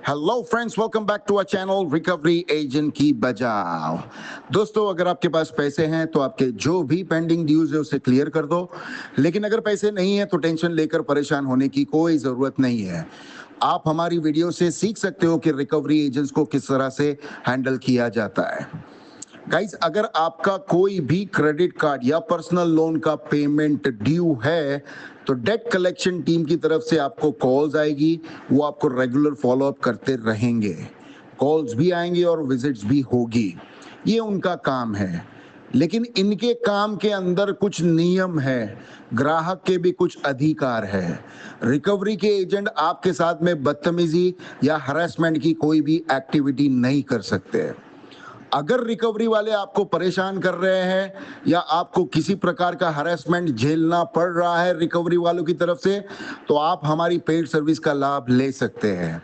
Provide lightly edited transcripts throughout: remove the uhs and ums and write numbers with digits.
Hello friends, welcome back to our channel recovery agent की बजाओ। दोस्तों, अगर आपके पास पैसे हैं तो आपके जो भी पेंडिंग ड्यूज है उसे क्लियर कर दो। लेकिन अगर पैसे नहीं है तो टेंशन लेकर परेशान होने की कोई जरूरत नहीं है। आप हमारी वीडियो से सीख सकते हो कि रिकवरी एजेंट्स को किस तरह से हैंडल किया जाता है। गाइस, अगर आपका कोई भी क्रेडिट कार्ड या पर्सनल लोन का पेमेंट ड्यू है तो डेट कलेक्शन टीम की तरफ से आपको कॉल्स आएगी। वो आपको रेगुलर फॉलोअप करते रहेंगे। कॉल्स भी आएंगे और विजिट्स भी होगी। ये उनका काम है। लेकिन इनके काम के अंदर कुछ नियम है, ग्राहक के भी कुछ अधिकार है। रिकवरी के एजेंट आपके साथ में बदतमीजी या हरासमेंट की कोई भी एक्टिविटी नहीं कर सकते। अगर रिकवरी वाले आपको परेशान कर रहे हैं या आपको किसी प्रकार का हरासमेंट झेलना पड़ रहा है रिकवरी वालों की तरफ से, तो आप हमारी पेड सर्विस का लाभ ले सकते हैं।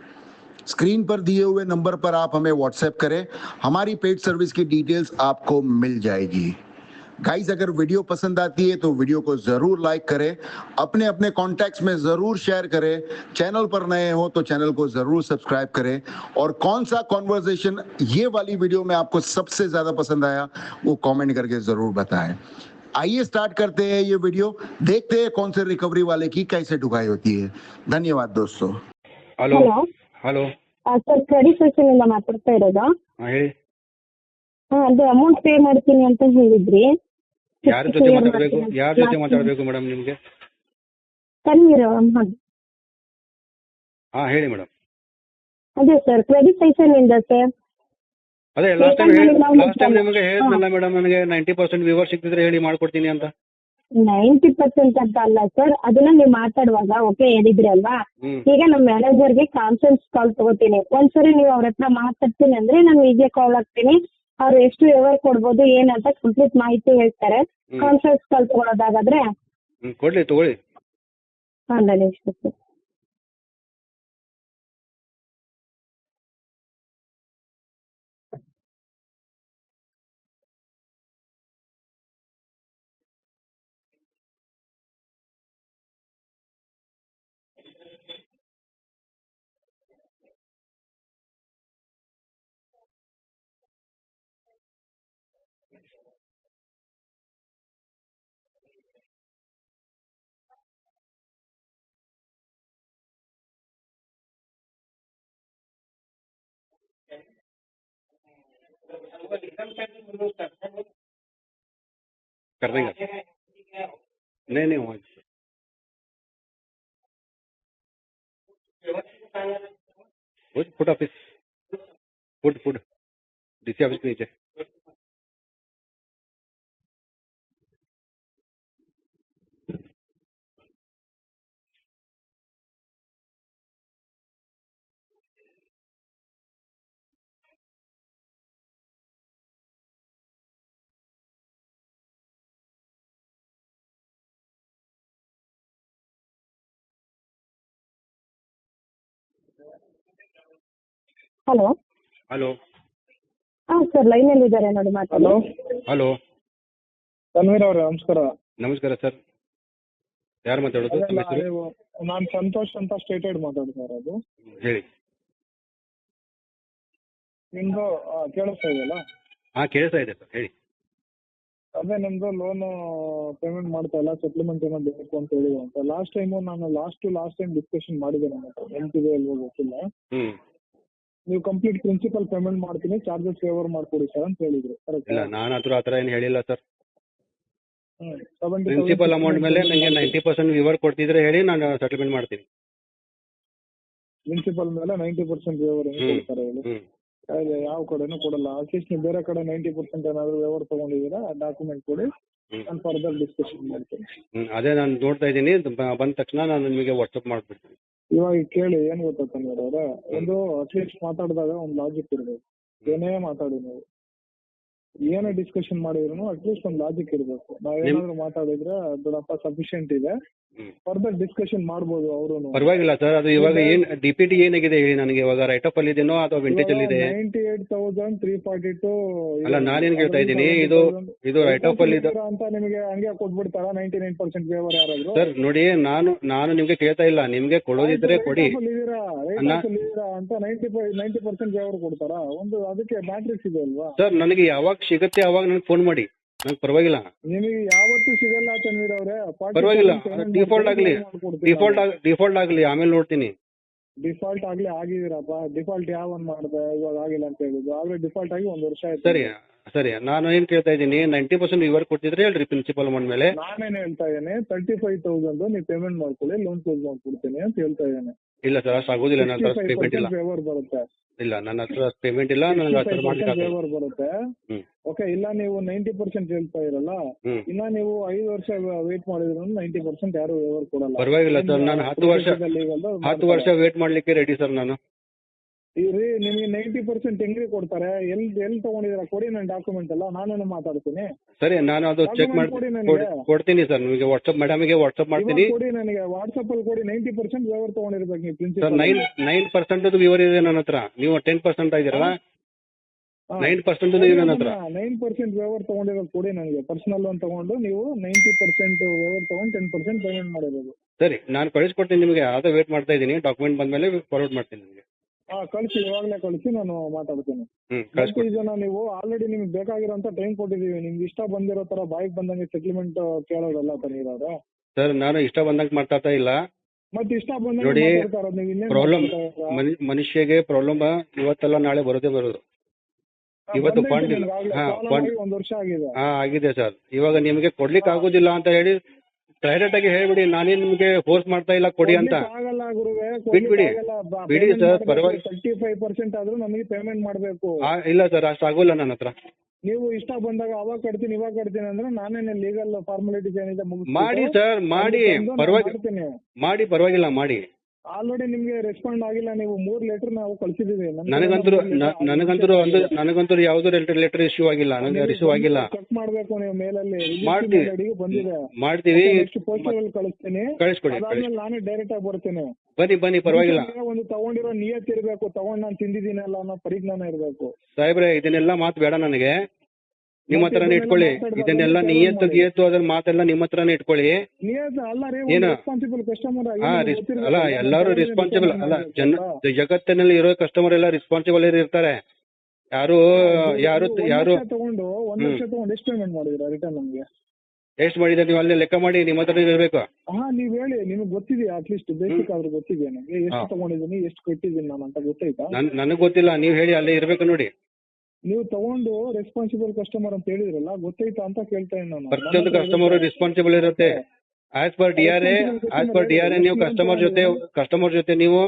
स्क्रीन पर दिए हुए नंबर पर आप हमें व्हाट्सएप करें, हमारी पेड सर्विस की डिटेल्स आपको मिल जाएगी। गाइस, अगर वीडियो पसंद आती है तो वीडियो को जरूर लाइक करें, अपने अपने कॉन्टैक्ट्स में जरूर शेयर करें। चैनल पर नए हो तो चैनल को जरूर सब्सक्राइब करें। और कौन सा कॉन्वर्सेशन ये वाली वीडियो में आपको सबसे ज्यादा पसंद आया वो कमेंट करके जरूर बताएं। आइए स्टार्ट करते हैं ये वीडियो, देखते हैं कौन से रिकवरी वाले की कैसे ढुकाई होती है। धन्यवाद दोस्तों। Hello hello sir credit section ಇಂದ ಮಾತಾಡ್ತಾ ಇರೋದಾ? ಹೇಳಿ. ಅದು ಅಮೌಂಟ್ ಪೇ ಮಾಡ್ತೀನಿ ಅಂತ ಹೇಳಿದ್ರಿ. ಯಾರ ಜೊತೆ ಮಾತಾಡಬೇಕು ಮೇಡಮ್ ನಿಮಗೆ? ತನ್ವೀರ್. ಹೇಳಿ ಮೇಡಮ್. ಅದೇ ಸರ್ ಕ್ರೆಡಿಟ್ ಸೆಕ್ಷನ್ ಇಂದ ಸರ್. ಅದೇ ಲಾಸ್ಟ್ ಟೈಮ್ ನಿಮಗೆ ಹೇಳಿದ್ನಲ್ಲ ಮೇಡಮ್, ನನಗೆ 90% ವ್ಯೂವರ್ ಸಿಕ್ತಿದ್ರೆ ಹೇಳಿ ಮಾಡ್ಕೊಡ್ತೀನಿ ಅಂತ. 90% ಅಂತ ಅಲ್ಲ ಸರ್, ಅದನ್ನ ನೀವು ಮಾತಾಡುವಾಗ ಓಕೆ ಹೇಳಿದ್ರಿ ಅಲ್ವಾ. ಈಗ ನಮ್ಮ ಮ್ಯಾನೇಜರ್ಗೆ ಕಾನ್ಫರೆನ್ಸ್ ಕಾಲ್ ತಗೋತೀನಿ. ಒಂದ್ಸರಿ ನೀವು ಅವ್ರ ಹತ್ರ ಮಾತಾಡ್ತೀನಿ ಅಂದ್ರೆ ನಾನು ಈಗೇ ಕಾಲ್ ಹಾಕ್ತೀನಿ. ಅವ್ರು ಎಷ್ಟು ವ್ಯವಹಾರ ಕೊಡ್ಬೋದು ಏನಂತ ಕಂಪ್ಲೀಟ್ ಮಾಹಿತಿ ಹೇಳ್ತಾರೆ. ಕಾನ್ಫರೆನ್ಸ್ ಕಾಲ್ ತಗೊಳೋದಾಗಾದ್ರೆ ಕೊಡ್ಲಿ, ತಗೊಳ್ಳಿ. ನನಗೆ ಸರ್. कर देंगे. नहीं हुआ. Foot office, foot DC office के नीचे. ಹಲೋ ಹಲೋ ಸರ್ ಲೈನಲ್ಲಿ ಇದ್ದಾರೆ ನೋಡಿ ಮಾತಾಡಿ. ಹಲೋ ತನ್ವೀರ್ ಅವರೇ, ನಮಸ್ಕಾರ. ನಮಸ್ಕಾರ ಸರ್. ಯಾರು ಮಾತಾಡೋದು? ನಾನು ಸಂತೋಷ್ ಅಂತ ಸ್ಟೇಟೆಡ್ ಮಾತಾಡ್ತಾ ಇರೋದು. ಹೇಳಿ. ನಿಮ್ದು ಕೇಳಿಸ್ತಾ ಇದೆಯಲ್ಲ? ಕೇಳಿಸ್ತಾ ಇದೆ ಸರ್, ಹೇಳಿ. ಅದೇ ನಿಮ್ದು ಲೋನ್ ಪೇಮೆಂಟ್ ಮಾಡ್ತಾ ಇಲ್ಲ, ಸೆಟ್ಲ್ಮೆಂಟ್ ಏನೋ ಬೇಕು ಅಂತ ಹೇಳಿದೆ ಅಂತ. ಲಾಸ್ಟ್ ಟೈಮ್ ಡಿಸ್ಕಷನ್ ಮಾಡಿದೆ ನಮ್ಮ ಹತ್ರ. ಎಂತಿದೆ ಅಲ್ವೋ ಗೊತ್ತಿಲ್ಲ. ನೀವು ಕಂಪ್ಲೀಟ್ ಪ್ರಿನ್ಸಿಪಲ್ ಪೇಮೆಂಟ್ ಮಾಡ್ತೀನಿ, ಚಾರ್ಜಸ್ ಫೇವರ್ ಮಾಡ್ಕೊಡಿ ಸರ್ ಅಂತ ಹೇಳಿದ್ರು. ಇಲ್ಲ, ನಾನು ಆತರ ಏನು ಹೇಳಿಲ್ಲ ಸರ್. 70,000 ಪ್ರಿನ್ಸಿಪಲ್ ಅಮೌಂಟ್ ಮೇಲೆ ನನಗೆ 90% ವಿವರ್ ಕೊಡ್ತಿದ್ರೆ ಹೇಳಿ, ನಾನು ಸೆಟಲ್ಮೆಂಟ್ ಮಾಡ್ತೀನಿ. ಪ್ರಿನ್ಸಿಪಲ್ ಮೇಲೆ 90% ವ್ಯವಹಾರ ಕೊಡ್ತಾರೆ ಹೇಳಿ. ಯಾವ ಕಡೆನೂ ಕೊಡಲ್ಲ. ಅಟ್ಲೀಸ್ಟ್ ನೀವು ಬೇರೆ ಕಡೆ 90% ಏನಾದ್ರು ವ್ಯವಹಾರ ತಗೊಂಡಿದ್ದೀರಾ, ಡಾಕ್ಯುಮೆಂಟ್ ಕೊಡಿ, ನಾನು ಫರ್ದರ್ ಡಿಸ್ಕಷನ್ ಮಾಡ್ತೀನಿ. ಅದೇ ನಾನು ನೋಡ್ತಾ ಇದ್ದೀನಿ. ಬಂದ ತಕ್ಷಣ ನಾನು ನಿಮಗೆ ವಾಟ್ಸಪ್ ಮಾಡ್ಬಿಡ್ತೀನಿ. ಇವಾಗ ಕೇಳಿ, ಏನ್ ಗೊತ್ತಾ ತನ್ವೀರ್ ಅವರೇ, ಒಂದು ಅಟ್ಲೀಸ್ಟ್ ಮಾತಾಡಿದಾಗ ಒಂದು ಲಾಜಿಕ್ ಇರಬೇಕು. ಏನೇ ಮಾತಾಡಿ ನೀವು, ಏನೇ ಡಿಸ್ಕಷನ್ ಮಾಡಿದ್ರು ಅಟ್ಲೀಸ್ಟ್ ಒಂದು ಲಾಜಿಕ್ ಇರಬೇಕು. ನಾವೇನಾದ್ರೂ ಮಾತಾಡಿದ್ರೆ ದೊಡ್ಡಪ್ಪ ಸಫಿಶಿಯಂಟ್ ಇದೆ, ಫರ್ದರ್ ಡಿಸ್ಕಷನ್ ಮಾಡ್ಬೋದು ಅವರು. ಪರವಾಗಿಲ್ಲ ಸರ್, ಅದು ಇವಾಗ ಏನ್ DPT ಏನಾಗಿದೆ ಹೇಳಿ ನನಗೆ, ಇವಾಗ ರೈಟ್ ಆಫ್ ಅಲ್ಲಿ ಇದೆನೋ ಅಥವಾ ವಿಂಟೇಜ್ ಅಲ್ಲಿ ಇದೆ? 98,342. ಅಲ್ಲ, ನಾನೇನ್ ಕೇಳ್ತಾ ಇದ್ದೀನಿ, ಇದು ರೈಟ್ ಆಫ್ ಅಲ್ಲಿ ಇದೆ ಅಂತ ನಿಮಗೆ ಹಂಗೆ ಕೊಟ್ಬಿಡ್ತಾರ 99% ಫೇವರ್ ಯಾರಾದ್ರು? ಸರ್ ನೋಡಿ, ನಾನು ನಿಮ್ಗೆ ಕೇಳ್ತಾ ಇಲ್ಲ, ನಿಮ್ಗೆ ಕೊಡೋದಿದ್ರೆ ಕೊಡಿ. ಅಂತ 90% ಫೇವರ್ ಕೊಡ್ತಾರ. ಒಂದು ಅದಕ್ಕೆ ಮ್ಯಾಟ್ರಿಕ್ಸ್ ಇದೆ ಅಲ್ವಾ ಸರ್, ನನಗೆ ಯಾವಾಗ ಸಿಗುತ್ತೆ ಅವಾಗ ನನಗೆ ಫೋನ್ ಮಾಡಿ, ನಂಗೆ ಪರವಾಗಿಲ್ಲ. ನಿಮಗೆ ಯಾವತ್ತೂ ಸಿಗಲ್ಲ ತನ್ವೀರ್ ಅವ್ರೆ. ಪರವಾಗಿಲ್ಲ, ಡಿಫಾಲ್ಟ್ ಆಗ್ಲಿ ಆಮೇಲೆ ನೋಡ್ತೀನಿ. ಡಿಫಾಲ್ಟ್ ಆಗ್ಲಿ ಆಗಿದ್ದೀರಪ್ಪ. ಡಿಫಾಲ್ಟ್ ಯಾವನ್ ಮಾಡಿದೆ ಇವಾಗ ಆಗಿಲ್ಲ ಅಂತ ಹೇಳಿದ್ರು. ಆದ್ರೆ ಡಿಫಾಲ್ಟ್ ಆಗಿ 1 ವರ್ಷ ಆಯ್ತು. ಸರಿ, ನಾನು ಏನ್ ಕೇಳ್ತಾ ಇದ್ದೀನಿ, 90% ವಿವರ್ ಕೊಡ್ತಿದ್ರೆ ಹೇಳ್ರಿ ಪ್ರಿನ್ಸಿಪಲ್ ಅಮೌಂಟ್ ಮೇಲೆ. ನಾನೇನ್ ಹೇಳ್ತಾ ಇದ್ದೇನೆ, 35,000 ನೀವು ಪೇಮೆಂಟ್ ಮಾಡ್ಕೊಳ್ಳಿ, ಲೋನ್ ಕ್ಲೋಸ್ ಮಾಡ್ಕೊಡ್ತೀನಿ ಅಂತ ಹೇಳ್ತಾ ಇದ್ದೇನೆ. ಇಲ್ಲ ಸರ್, ಅಷ್ಟು ಆಗೋದಿಲ್ಲ, ನನ್ನ ಹತ್ರ ಪೇಮೆಂಟ್ ಇಲ್ಲ. ಫೇವರ್ ಬರುತ್ತೆ. ಇಲ್ಲ, ನನ್ನ ಹತ್ರ ಪೇಮೆಂಟ್ ಇಲ್ಲ, ನನಗೆ ಹತ್ರ ಮಾಡ್ಲಿಕ್ಕೆ ಫೇವರ್ ಬರುತ್ತೆ. ಓಕೆ, ಇಲ್ಲ ನೀವು 90% ಹೇಳ್ತಾ ಇರಲ್ಲ, ಇನ್ನ ನೀವು 5 ವರ್ಷ ವೇಟ್ ಮಾಡಿದ್ರು 90% ಯಾರು ಫೇವರ್ ಕೊಡಲ್ಲ. ಪರವಾಗಿಲ್ಲ ಸರ್, ನಾನು 10 ವರ್ಷ ವೇಟ್ ಮಾಡ್ಲಿಕ್ಕೆ ರೆಡಿ ಸರ್ ನಾನು. ಇವ್ರಿ ನಿಮ್ಗೆ 90% ಹೆಂಗ್ರಿ ಕೊಡ್ತಾರೆ? ಎಲ್ಲಿ ತಗೊಂಡಿದ್ದೀರಾ ಕೊಡಿ, ನನ್ನ ಡಾಕ್ಯುಮೆಂಟ್ ಎಲ್ಲ ನಾನೇನು ಮಾತಾಡ್ತೀನಿ. ಸರಿ, ನಾನು ಅದು ಚೆಕ್ ಮಾಡಿ ಕೊಡ್ತೀನಿ ಸರ್ ನಿಮಗೆ. ಮೇಡಮ್ಗೆ ವಾಟ್ಸ್ಆಪ್ ಮಾಡ್ತೀನಿ. ಕೊಡಿ ನನಗೆ, ವಾಟ್ಸ್ಆಪ್ ಅಲ್ಲಿ ಕೊಡಿ. 90% ವ್ಯವಹಾರ ತಗೊಂಡಿರ್ಬೇಕು ನೀವು ಸರ್. ಪ್ರಿನ್ಸಿಪಲ್. 9% ವಿವರ ಇದೆ ನನ್ನ ಹತ್ರ. ನೀವು 10% ಆಗಿರಲ್ಲ, 9% ಇದೆ ನನ್ನ ಹತ್ರ. 9% ವ್ಯವಹಾರ ತಗೊಂಡಿರೋದು ಕೊಡಿ ನನಗೆ. ಪರ್ಸನಲ್ ಲೋನ್ ತಗೊಂಡು ನೀವು 90% ವ್ಯವಹಾರ ತಗೊಂಡು 10% ಪೇಮೆಂಟ್ ಮಾಡಿರೋದು. ಸರಿ, ನಾನು ಕಳಿಸ್ಕೊಡ್ತೀನಿ ನಿಮಗೆ. ಅದು ವೇಟ್ ಮಾಡ್ತಾ ಇದ್ದೀನಿ. ಡಾಕ್ಯುಮೆಂಟ್ ಬಂದ್ಮೇಲೆ ಫಾರ್ವರ್ಡ್ ಮಾಡ್ತೀನಿ ನಿಮಗೆ. ಕಳಿಸಿ, ಇವಾಗಲೇ ಕಳಿಸಿ, ನಾನು ಮಾತಾಡ್ತೀನಿ. ಇದನ್ನ ನೀವು ಆಲ್ರೆಡಿ ನಿಮ್ಗೆ ಬೇಕಾಗಿರೋಂತ ಟೈಮ್ ಕೊಟ್ಟಿದೀವಿ. ನಿಮ್ಗೆ ಇಷ್ಟ ಬಂದಿರೋ ತರ ಬಾಯಿಗೆ ಬಂದಂಗೆ ಸೆಟ್ಲ್ಮೆಂಟ್ ಕೇಳೋದಲ್ಲ ತನೀರವ್ರೆ. ಸರ್, ನಾನು ಇಷ್ಟ ಬಂದಂಗೆ ಮಾತಾಡ್ತಾ ಇಲ್ಲ. ಮತ್ತೆ ಇಷ್ಟ ಬಂದಂಗೆ ನೋಡಿ, ಮಾತಾಡ್ತಾರ ನೀವು. ಪ್ರಾಬ್ಲಮ್ ಮನುಷ್ಯಗೆ ಪ್ರಾಬ್ಲಮ್ ಇವತ್ತಲ್ಲ ನಾಳೆ ಬರೋದೇ ಬರೋದು. ಇವತ್ತು ಫಂಡ್ ಇಲ್ಲ. 1 ವರ್ಷ ಆಗಿದೆ. ಆಗಿದೆ ಸರ್. ಇವಾಗ ನಿಮಗೆ ಕೊಡ್ಲಿಕ್ಕೆ ಆಗೋದಿಲ್ಲ ಅಂತ ಹೇಳಿ ಡೈರೆಕ್ಟ್ ಆಗಿ ಹೇಳ್ಬಿಡಿ. ನಾನೇನ್ ನಿಮ್ಗೆ ಫೋರ್ಸ್ ಮಾಡ್ತಾ ಇಲ್ಲ ಕೊಡಿ ಅಂತ. ಆಗಲ್ಲ ಗುರುವೆ, ಬಿಡಿ ಸರ್, ಪರವಾಗಿ. 35% ಆದ್ರೂ ನಮಗೆ ಪೇಮೆಂಟ್ ಮಾಡ್ಬೇಕು. ಇಲ್ಲ ಸರ್, ಅಷ್ಟು ಆಗೋಲ್ಲ ನನ್ನ ಹತ್ರ. ನೀವು ಇಷ್ಟ ಬಂದಾಗ ಅವಾಗ ಕಟ್ತೀನಿ ಇವಾಗ ಕಟ್ತೀನಿ ಅಂದ್ರೆ ನಾನೇನೆ ಲೀಗಲ್ ಫಾರ್ಮಾಲಿಟೀಸ್ ಏನಿದೆ ಮಾಡಿ ಸರ್, ಮಾಡಿ ಪರವಾಗಿಲ್ಲ ಮಾಡಿ. ಆಲ್ರೆಡಿ ನಿಮ್ಗೆ ರೆಸ್ಪಾಂಡ್ ಆಗಿಲ್ಲ. ನೀವು 3 ಲೆಟರ್ ನಾವು ಕಳ್ಸಿದೀವಿ. ನನಗಂತೂ ಯಾವ್ದು ಲೆಟರ್ ಇಶ್ಯೂ ಆಗಿಲ್ಲ. ನನಗೆ ರಿಸೀವ್ ಆಗಿಲ್ಲ. ಚೆಕ್ ಮಾಡ್ಬೇಕು ನೀವು ಮೇಲಲ್ಲಿ. ಮಾಡ್ತೀವಿ. ಪೋಸ್ಟಲ್ ಕಳಿಸ್ತೀನಿ, ಕಳಿಸ್ಕೊಡಿ. ಅದಾದ್ಮೇಲೆ ನಾನೇ ಡೈರೆಕ್ಟ್ ಆಗಿ ಬರ್ತೀನಿ. ಬನ್ನಿ ಪರವಾಗಿಲ್ಲ. ಒಂದು ತಗೊಂಡಿರೋ ನಿಯತ್ ಇರ್ಬೇಕು, ತಗೊಂಡ್ ನಾನು ತಿಂದಿದ್ದೀನಲ್ಲ ಅನ್ನೋ ಪರಿಜ್ಞಾನ ಇರ್ಬೇಕು. ಸಾಹೇಬ್ರೆ, ಇದನ್ನೆಲ್ಲ ಮಾತು ಬೇಡ ನನಗೆ. ನಿಮ್ಮ ಹತ್ರನೇ ಇಟ್ಕೊಳ್ಳಿ. ಇದನ್ನೆಲ್ಲ ನಿಯತ್ತು ಅದ್ರ ಮಾತೆಲ್ಲ ನಿಮ್ಮ ಹತ್ರನೇ ಇಟ್ಕೊಳ್ಳಿ. ರೆಸ್ಪಾನ್ಸಿಬಲ್ ಕಸ್ಟಮರ್ ಅಲ್ಲ, ಎಲ್ಲರೂ ರೆಸ್ಪಾನ್ಸಿಬಲ್ ಅಲ್ಲ. ಜಗತ್ತಿನಲ್ಲಿ ಇರೋ ಕಸ್ಟಮರ್ ಎಲ್ಲ ರೆಸ್ಪಾನ್ಸಿಬಲ್ ಇರ್ತಾರೆ. ಯಾರು ತಗೊಂಡು 1 ವರ್ಷ ತಗೊಂಡು ಎಷ್ಟು ಪೇಮೆಂಟ್ ಮಾಡಿದಿರಾ ರಿಟರ್ನ್? ನಮ್ಗೆ ಎಷ್ಟು ಮಾಡಿದ್ರೆ ನೀವು ಅಲ್ಲೇ ಲೆಕ್ಕ ಮಾಡಿ ನಿಮ್ಮ ಹತ್ರ ಇರಬೇಕು. ನೀವ್ ಹೇಳಿ, ನಿಮ್ಗೆ ಗೊತ್ತಿದೆಯಾ? ಅಟ್ಲೀಸ್ಟ್ ಬೇಸಿಕ್ ಆದ್ರೂ ಗೊತ್ತಿದೆಯಾ ನನಗೆ? ಎಷ್ಟು ತಗೊಂಡಿದ್ದೀನಿ, ಎಷ್ಟು ಕಟ್ಟಿದ್ದೀನಿ ನಾನು ಅಂತ ಗೊತ್ತೈತಾ? ನನಗೆ ಗೊತ್ತಿಲ್ಲ, ನೀವು ಹೇಳಿ, ಅಲ್ಲೇ ಇರ್ಬೇಕು ನೋಡಿ. ನೀವು ತಗೊಂಡು ರೆಸ್ಪಾನ್ಸಿಬಲ್ ಕಸ್ಟಮರ್ ಅಂತ ಹೇಳಿದ್ರಲ್ಲ, ಗೊತ್ತೈತಾ ಅಂತ ಕೇಳ್ತಾ ಇದ್ದೀನಿ ನಾನು. ಪ್ರತಿಯೊಂದು ಕಸ್ಟಮರ್ ರೆಸ್ಪಾನ್ಸಿಬಲ್ ಇರುತ್ತೆ. ಆಸ್ ಪರ್ ಡಿಆರ್ಎ ನೀವು ಕಸ್ಟಮರ್ ಜೊತೆ ನೀವು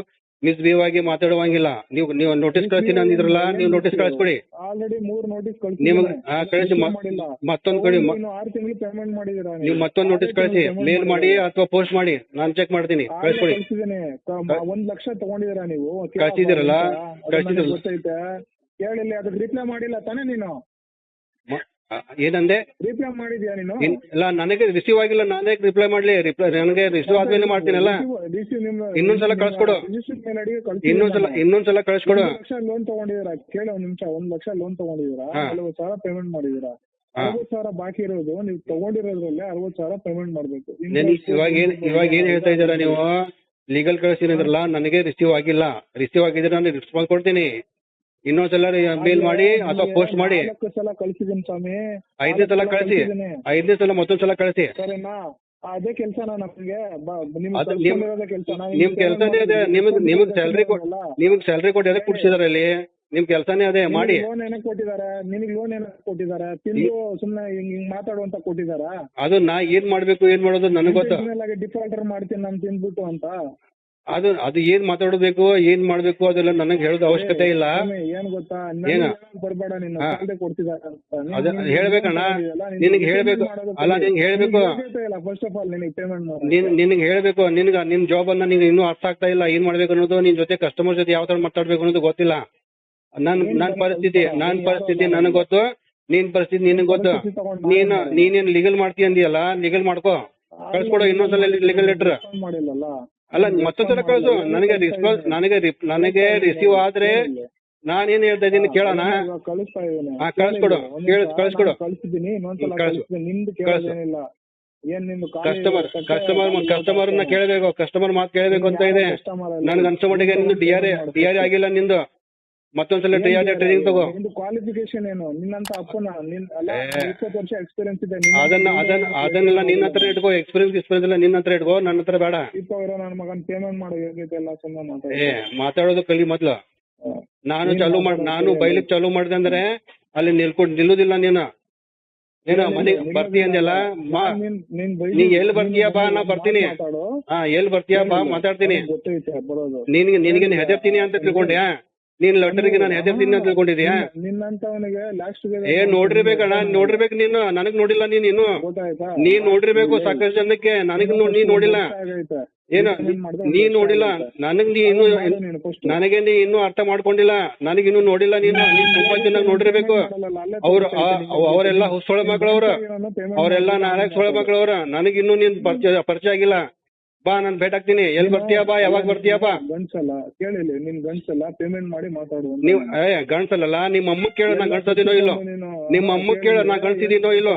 ಮಿಸ್ಬಿಹೇವ್ ಆಗಿ ಮಾತಾಡುವಂಗಿಲ್ಲ. ನೀವು ನೋಟಿಸ್ ಕಳಿಸ್ತೀನಿ ಅಂದಿದ್ರಲ್ಲ, ನೀವು ನೋಟಿಸ್ ಕಳಿಸ್ಕೊಡಿ. ಆಲ್ರೆಡಿ 3 ನೋಟಿಸ್ ನಿಮ್ಗೆ ಕಳಿಸಿ. ಮತ್ತೊಂದು ಕಡೆ 6 ತಿಂಗಳು ಪೇಮೆಂಟ್ ಮಾಡಿದಿರಾ ನೀವು? ಮತ್ತೊಂದು ನೋಟಿಸ್ ಕಳಿಸಿ, ಮೇಲ್ ಮಾಡಿ ಅಥವಾ ಪೋಸ್ಟ್ ಮಾಡಿ, ನಾನು ಚೆಕ್ ಮಾಡ್ತೀನಿ. ಕಳಿಸ್ಕೊಡಿ. 1 ಲಕ್ಷ ತಗೊಂಡಿದ್ದೀರಾ ನೀವು? ಕಳಿಸಿದಿರಲ್ಲ? ಗೊತ್ತೈತೆ, ಕೇಳಿಲ್ಲ. ಅದಕ್ಕೆ ರಿಪ್ಲೈ ಮಾಡಿಲ್ಲ ತಾನೇ ನೀನು? ಏನಂದೆ? ರಿಪ್ಲೈ ಮಾಡಿದ್ಯಾ ನೀನು? ಇಲ್ಲ, ನನಗೆ ರಿಸೀವ್ ಆಗಿಲ್ಲ. ನಾನೇ ರಿಪ್ಲೈ ಮಾಡ್ಲಿ? ನನಗೆ ರಿಸೀವ್ ಆದ್ಮೇಲೆ ಮಾಡ್ತೀನಲ್ಲ. ಇನ್ನೊಂದ್ಸಲ ಕಳ್ಸ್ಕೊಡು. ಇನ್ನೊಂದ್ಸಲ ಕಳ್ಸ್ಕೊಡು. 1 ಲಕ್ಷ ಲೋನ್ ತಗೊಂಡಿದ್ದೀರಾ? ಕೇಳಿ 1 ನಿಮಿಷ. 1 ಲಕ್ಷ ಲೋನ್ ತಗೊಂಡಿದ್ದೀರಾ? 40,000 ಪೇಮೆಂಟ್ ಮಾಡಿದೀರಾ? 60,000 ಬಾಕಿ ಇರೋದು. ನೀವು ತಗೊಂಡಿರೋದ್ರಲ್ಲೇ 60,000 ಪೇಮೆಂಟ್ ಮಾಡ್ಬೇಕು. ಇವಾಗ ಏನ್ ಹೇಳ್ತಾ ಇದ್ದೀರಾ ನೀವು? ಲೀಗಲ್ ಕಳಿಸಿದ್ರಲ್ಲ, ನನಗೆ ರಿಸೀವ್ ಆಗಿಲ್ಲ. ರಿಸೀವ್ ಆಗಿದ್ರೆ ನಾನು ರೆಸ್ಪಾನ್ಸ್ ಕೊಡ್ತೀನಿ. ಇನ್ನೊಂದ್ಸಲ ಮೇಲ್ ಮಾಡಿ ಅಥವಾ ಪೋಸ್ಟ್ ಮಾಡಿ. 4 ಸಲ ಕಳಿಸಿದ್ದೀನಿ ಸ್ವಾಮಿ. 5ನೇ ಸಲ ಕಳಿಸಿ. 5ನೇ ಸಲ ಮತ್ತೊಂದ್ಸಲ ಕಳಿಸಿ. ಸರಿನಾ? ಅದೇ ಕೆಲ್ಸನಾ ನಮ್ಗೆ? ನಿಮ್ ಕೆಲ್ಸನೇ ಅದೇ. ನಿಮಗ್ ಸ್ಯಾಲ್ರಿ ಕೊಟ್ಟು ಎದಕ್ಕೆ ಕೊಡ್ಸಿದಾರೆ ಅಲ್ಲಿ? ನಿಮ್ ಕೆಲ್ಸನೇ ಅದೇ, ಮಾಡಿ. ಲೋನ್ ಏನಕ್ಕೆ ಕೊಟ್ಟಿದ್ದಾರೆ ನಿನಗೆ? ಲೋನ್ ಏನಕ್ಕೆ ಕೊಟ್ಟಿದ್ದಾರೆ? ತಿಂದು ಸುಮ್ನೆ ಹಿಂಗ್ ಮಾತಾಡುವಂತ ಕೊಟ್ಟಿದಾರ? ಅದು ನಾ ಏನ್ ಮಾಡ್ಬೇಕು ಏನ್ ಮಾಡೋದು ನನಗೆ ಗೊತ್ತ. ಡಿಫಾಲ್ಟರ್ ಮಾಡ್ತೀನಿ ನಾನು ತಿಂದ್ಬಿಟ್ಟು ಅಂತ. ಅದು ಏನ್ ಮಾತಾಡಬೇಕು ಏನ್ ಮಾಡ್ಬೇಕು ಅದೆಲ್ಲ ನನಗೆ ಹೇಳೋದು ಅವಶ್ಯಕತೆ ಇಲ್ಲ. ಏನ್ ಗೊತ್ತಾ, ಬರ್ಬೇಡ ನೀನು ಹೇಳ್ಬೇಕಣ್ಣ. ನಿನಗೆ ಹೇಳ್ಬೇಕು. ಅಲ್ಲ, ನಿನ್ಗೆ ಹೇಳ್ಬೇಕು. ಫಸ್ಟ್ ಆಫ್ ಆಲ್ ನಿನಗೆ ಪೇಮೆಂಟ್ ನಿನಗೆ ಹೇಳ್ಬೇಕು. ನಿನ್ ಜಾಬ್ ಅನ್ನ ನಿನ್ಗೆ ಇನ್ನೂ ಅರ್ಥ ಆಗ್ತಾ ಇಲ್ಲ. ಏನ್ ಮಾಡ್ಬೇಕು ಅನ್ನೋದು, ನಿನ್ ಜೊತೆ ಕಸ್ಟಮರ್ ಜೊತೆ ಯಾವ ತರ ಮಾತಾಡ್ಬೇಕು ಅನ್ನೋದು ಗೊತ್ತಿಲ್ಲ. ನನ್ ಪರಿಸ್ಥಿತಿ ನನಗೆ ಗೊತ್ತು. ನಿನ್ ಪರಿಸ್ಥಿತಿ ನಿನಗೆ ಗೊತ್ತು. ನೀನೇನ್ ಲೀಗಲ್ ಮಾಡ್ತೀಯ ಅಂದಿಯಲ್ಲ, ಲೀಗಲ್ ಮಾಡ್ಕೋ. ಕಳ್ಸ್ಕೊಡು ಇನ್ನೊಂದ್ಸಲ ಲೀಗಲ್ ಲೆಟರ್. ಮಾಡಿಲ್ಲಲ್ಲ. ಅಲ್ಲ ಮತ್ತೊಂದ್ಸಲ ಕಳ್ಸು. ನನಗೆ ರಿಸೀವ್ ಆದ್ರೆ ನಾನೇನ್ ಹೇಳ್ತಾ ಇದೀನಿ ಕೇಳೋಣ. ಕಳಿಸ್ತಾ ಇದ್ದೀನಿ. ಕಳ್ಸ್ಕೊಡು, ಕಳ್ಸ್ಕೊಡು. ಕಳಿಸಿದ್ದೀನಿ, ಇನ್ನೊಂದ್ಸಲ ಕಳ್ಸು. ಕಳಿಸ್ತೀನಿ. ನಿಮ್ದು ಕೇಳೋದೇನಿಲ್ಲ. ಏನ್ ನಿಮ್ದು ಕಸ್ಟಮರ್ನ ಕೇಳಬೇಕು, ಕಸ್ಟಮರ್ ಮಾತು ಕೇಳಬೇಕು ಅಂತ ಇದೆ. ನನ್ಗೆ ಅನ್ಸೋ ಮಟ್ಟಿಗೆ ನಿಂದು ಡಿ ಆರ್ ಆಗಿಲ್ಲ ನಿಂದು. ಮತ್ತೊಂದ್ಸಲ ಡಿ ಆರ್ ಟ್ರೈನಿಂಗ್ ತಗೋ. ನಿಂದು ಕ್ವಾಲಿಫಿಕೇಶನ್ ಏನು? ನಿನ್ನಂತ ಅಪ್ಪನ 20 ವರ್ಷ ಎಕ್ಸ್ಪೀರಿಯನ್ಸ್ ಇದೆ. ಅದನ್ನೆಲ್ಲ ನಿನ್ನ ಹತ್ರ ಇಟ್ಕೋ. ಎಕ್ಸ್ಪೀರಿಯನ್ಸ್ ಎಲ್ಲ ನಿನ್ನ ಹತ್ರ ಇಟ್ಕೋ, ನನ್ನ ಹತ್ರ ಬೇಡ. ಇಪ್ಪವರ ನನ್ನ ಮಗನ್ ಪೇಮೆಂಟ್ ಮಾಡೋ ಯೋಗ್ಯತೆ ಎಲ್ಲ ಸುಮ್ಮನೆ ಮಾತಾಡೋದು ಕಲಿ ಮೊದ್ಲು. ನಾನು ಬೈಲಿಕ್ ಚಾಲೂ ಮಾಡಿದೆ ಅಂದ್ರೆ ಅಲ್ಲಿ ನಿಲ್ಲುದಿಲ್ಲ. ನೀನು ಮನೆಗೆ ಬರ್ತೀಯ ಅಂದೆಲ್ಲ. ನೀ ಎಲ್ಲಿ ಬರ್ತೀಯ ಬಾ, ನಾ ಬರ್ತೀನಿ. ಎಲ್ಲಿ ಬರ್ತೀಯ ಬಾ, ಮಾತಾಡ್ತೀನಿ. ನಿನಗೆ ಹೆದರ್ತೀನಿ ಅಂತ ತಿಳ್ಕೊಂಡ್ಯಾ? ನೀನ್ ಲೆಟರ್ಗೆ ನಾನು ಹೆದರ್ತೀನಿ ಅಂತ ತಿಳ್ಕೊಂಡಿದ್ಯಾ? ನಿನ್ನಂತವನಿಗೆ ಲಾಸ್ಟ್ ನೋಡಿರ್ಬೇಕಣ್ಣ, ನೋಡಿರ್ಬೇಕು ನೀನು. ನನಗ್ ನೋಡಿಲ್ಲ ನೀನ್ ಇನ್ನು. ನೀನ್ ನೋಡಿರ್ಬೇಕು ಸಾಕಷ್ಟು ಜನಕ್ಕೆ. ನೀ ನೋಡಿಲ್ಲ ಏನು? ನೀ ನೋಡಿಲ್ಲ. ನೀ ಇನ್ನೂ ಅರ್ಥ ಮಾಡ್ಕೊಂಡಿಲ್ಲ. ನನಗಿನ್ನೂ ನೋಡಿಲ್ಲ ನೀನು ತುಂಬಾ ಚೆನ್ನಾಗಿ ನೋಡಿರ್ಬೇಕು. ಅವರೆಲ್ಲ ಸೊಳೆ ಮಕ್ಕಳವ್ರು, ಅವರೆಲ್ಲ ನಾಲ್ಕು ಸೊಳೆ ಮಕ್ಕಳವ್ರ. ನನಗಿನ್ನೂ ನೀನ್ ಪರಿಚಯ ಆಗಿಲ್ಲ. ಬಾ, ನಾನು ಭೇಟ್ ಆಗ್ತೀನಿ. ಎಲ್ಲಿ ಬರ್ತೀಯಾ ಬಾ, ಯಾವಾಗ ಬರ್ತೀಯಾ ಬಾ. ಗಂಡ್ಸಲ್ಲ ಕೇಳಿಲ್ಲ, ನಿನ್ ಗಂಡ್ಸಲ್ಲ ಪೇಮೆಂಟ್ ಮಾಡಿ ಮಾತಾಡುವ. ನೀವ್ ಗಂಡ್ಸಲ್ಲ. ನಿಮ್ಮ ಅಮ್ಮ ಕೇಳು ನಾ ಗಂಡ್ಸೋದಿನೋ ಇಲ್ಲೋ. ನಿಮ್ಮ ಅಮ್ಮ ಕೇಳು ನಾ ಗಂಡ್ಸಿದೀನೋ ಇಲ್ಲೋ.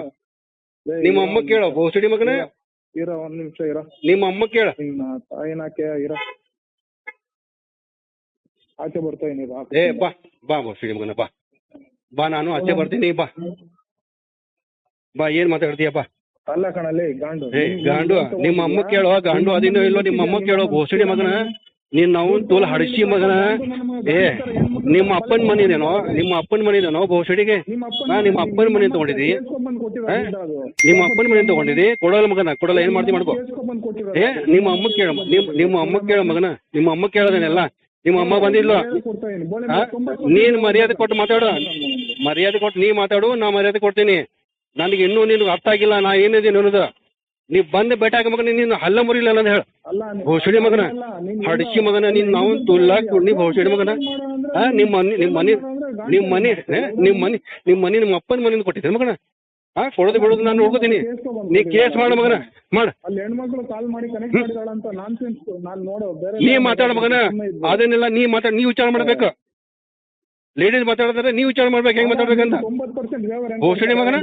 ನಿಮ್ಮ ಅಮ್ಮ ಕೇಳು ಬೋಸಡಿ ಮಗನೇ. ಇರೋ ಒಂದ್ ನಿಮಿಷ ಇರೋ. ನಿಮ್ಮ ಅಮ್ಮ ಕೇಳ. ತಾಯಿನಾಕೆ ಇರೋ. ಆಚೆ ಬರ್ತಾ ಇದೀನಿ. ಬಾ ಬೋಸಡಿ ಮಗನ ಬಾ. ನಾನು ಆಚೆ ಬರ್ತೀನಿ. ಬಾ ಏನ್ ಮಾತಾಡ್ತೀಯ ಬಾ. ಅಲ್ಲ ಕಣಲ್ಲಿ ಗಾಂಡು. ಗಾಂಡು ನಿಮ್ಮ ಅಮ್ಮ ಕೇಳೋ. ಗಾಂಡು ಅದಿನೋ ಇಲ್ಲೋ ನಿಮ್ಮ ಅಮ್ಮ ಕೇಳೋ ಬೋಸಡಿ ಮಗನ. ನೀನ್ ನಾವು ತೋಲ್ ಹಡಸಿ ಮಗನ. ನಿಮ್ಮ ಅಪ್ಪನ ಮನಿದೇನೋ, ಬಹುಶಡಿಗೆ. ನಿಮ್ಮ ಅಪ್ಪನ ಮನೆ ತಗೊಂಡಿದ್ದಿ. ನಿಮ್ಮ ಅಪ್ಪನ ಮನೆ ತಗೊಂಡಿದ್ದಿ. ಕೊಡಲ್ಲ ಮಗನ, ಕೊಡಲ್ಲ. ಏನ್ ಮಾಡ್ತಿ ಮಾಡ್ಕೋ. ನಿಮ್ಮ ಅಮ್ಮ ಕೇಳ. ನಿಮ್ಮ ಅಮ್ಮ ಕೇಳ ಮಗನ. ನಿಮ್ಮ ಅಮ್ಮ ಕೇಳೋದೇನೆಲ್ಲ. ನಿಮ್ಮ ಅಮ್ಮ ಬಂದಿಲ್ಲ. ನೀನ್ ಮರ್ಯಾದೆ ಕೊಟ್ಟು ಮಾತಾಡು. ಮರ್ಯಾದೆ ಕೊಟ್ಟು ನೀ ಮಾತಾಡು, ನಾ ಮರ್ಯಾದೆ ಕೊಡ್ತೀನಿ. ನನಗೆ ಇನ್ನೂ ನಿನ್ಗೆ ಅರ್ಥ ಆಗಿಲ್ಲ ನಾ ಏನಿದ್ದೀನಿ ಅನ್ನೋದು. ನೀವ್ ಬಂದು ಭೇಟಿ ಮಗನ. ನೀನು ಹಲ್ಲ ಮುರಿಲ್ಲ ಅಂತ ಹೇಳ. ಬಹುಶಡಿ ಮಗನ, ಹಡಸಿ ಮಗನ. ನೀನ್ ನಾವು ತುಳ್ಳಾಕ್ ನೀ ಬಹುಶಡಿ ಮಗನ. ನಿಮ್ಮ ಅಪ್ಪನ ಮನೆಯಿಂದ ಕೊಟ್ಟಿದ್ದೆ ಮಗನ. ಕೊಡೋದು ಬಿಡೋದು ನಾನು ನೋಡ್ಕೋತೀನಿ. ನೀ ಕೇಸ್ ಮಾಡ ಮಗನ, ಮಾಡ. ಹೆಣ್ಮಕ್ಳು ಕಾಲ್ ಮಾಡಿ ಕನೆಕ್ಟ್ ಮಾಡಿದಾಳಂತ ನಾನ್ಸೆನ್ಸ್. ನಾನು ನೋಡೋ ನೀ ಮಾತಾಡ ಮಗನ. ಅದನ್ನೆಲ್ಲ ನೀ ವಿಚಾರ ಮಾಡ್ಬೇಕು. ಲೇಡೀಸ್ ಮಾತಾಡಿದ್ರೆ ನೀವ್ ವಿಚಾರ ಮಾಡ್ಬೇಕು ಹೆಂಗ್ ಮಾತಾಡ್ಬೇಕಂತ. ಘೋಷಣೆ ಮಗನ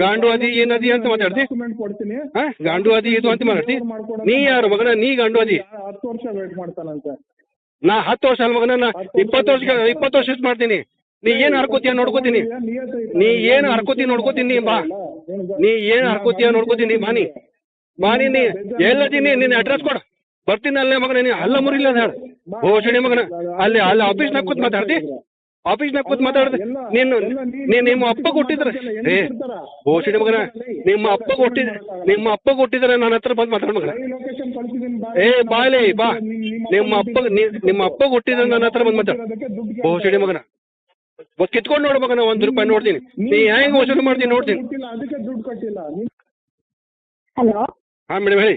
ಗಾಂಡು ಅದಿ ಏನದಿ ಅಂತ ಮಾತಾಡ್ತಿ. ಗಾಂಡು ಅದಿ ಇದು ಅಂತ ಮಾತಾಡ್ತಿ. ನೀ ಯಾರು ಮಗನ? ನೀ ಗಾಂಡು ಅದಿ. 10 ವರ್ಷ ವೇಟ್ ಮಾಡ್ತಾನಂತೆ. ನಾ 10 ವರ್ಷ ಅಲ್ಲ ಮಗನ. ನಾ 20 ವರ್ಷ ಮಾಡ್ತೀನಿ. ನೀ ಏನ್ ಹರ್ಕೋತೀಯ ನೋಡ್ಕೋತೀನಿ. ನೀ ಏನ್ ಹರ್ಕೋತಿ ನೋಡ್ಕೋತೀನಿ. ಬಾ, ನೀ ಏನ್ ಹರ್ಕೋತೀಯ ನೋಡ್ಕೋತೀನಿ. ಬಾನಿ ನೀ ಎಲ್ಲದೀನಿ. ನಿನ್ನ ಅಡ್ರೆಸ್ ಕೊಡ, ಬರ್ತೀನಿ. ಅಲ್ಲೇ ಮಗನ ನೀ ಅಲ್ಲ ಮುರಿಲ್ಲ ಅಂತ ಹೇಳ. ಘೋಷಣೆ ಮಗನ ಅಲ್ಲಿ ಆಫೀಸ್ನಾಗ ಕೂತ್ ಮಾತಾಡ್ತಿ. ಆಫೀಸ್ನಾಗ ಕೂತ್ ಮಾತಾಡ್ದೆ. ನಿಮ್ಮ ಅಪ್ಪ ಕೊಟ್ಟಿದ್ರೆ ಘೋಷಣೆ ಮಗನ. ನಿಮ್ಮ ಅಪ್ಪ ಕೊಟ್ಟಿದ್ರೆ ನನ್ನ ಹತ್ರ ಬಂದು ಮಾತಾಡ ಮಗನ. ಬಾಯ್ಲಿ ಬಾ. ನಿಮ್ಮ ಅಪ್ಪ ಕೊಟ್ಟಿದ್ರೆ ನನ್ನ ಹತ್ರ ಬಂದು ಮಾತಾಡ. ಘೋಷಣೆ ಮಗನ ಕಿತ್ಕೊಂಡು ನೋಡು ಮಗನ. ₹1 ನೋಡ್ತೀನಿ. ನೀ ಹೆಂಗ್ ವಸೂಲು ಮಾಡ್ತೀನಿ ನೋಡ್ತೀನಿ. ಹಲೋ. ಮೇಡಮ್ ಹೇಳಿ.